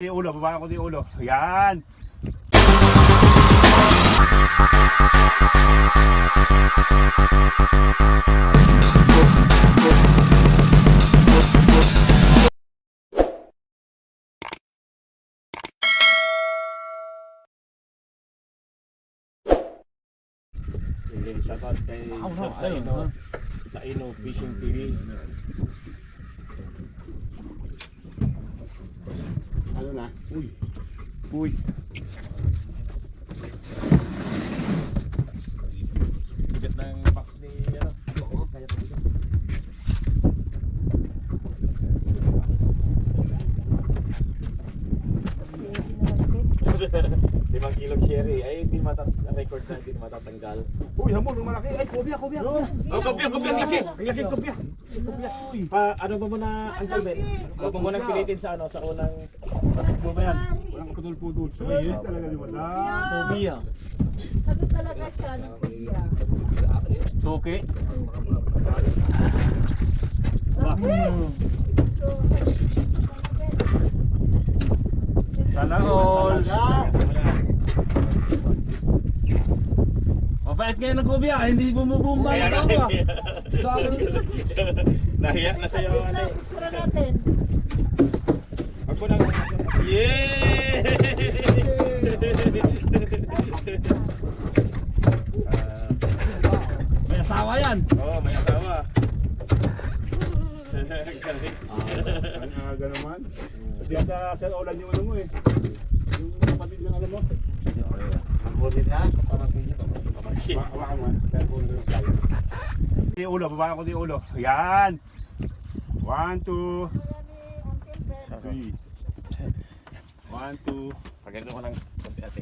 Yung ulo, baba ko yung ulo. Yan. Shoutout kay sa Ino Fishing TV. Ano na? Uy. Uy. Bigat ng box ni ano? Oo, kaya pa siya. Limang kilong cherry. Ay, hindi record na, hindi matatanggal. Uy, hamon, ang malaki. Ay, kubya. Oh, kubya, ang laki. Ang laki, kubya. Ano ba muna ang kalben? Huwag mo munang pilitin sa ano, sa unang patikbo ba yan? Walang putol-putol. Ay, talaga di wala. Kubya. Sabi talaga siya ng kubya. Suki. Sana all. Mabait ngayon ng kubya, hindi bumubumba yung tawa. Nahiya na sa'yo ano. Picture natin. Wag mo nang... Yeah! May asawa yan. Oo, may asawa. Ang naman. Kasi ata sa ulan yung ano mo eh. Yung kapatid ng alam mo. Ang kapatid niya? Pamangkin niya. Hawakan mo. Yung ulo, baba ko yung ulo. Yan. 1, 2 3 1, 2. Pagano ko lang konti ate.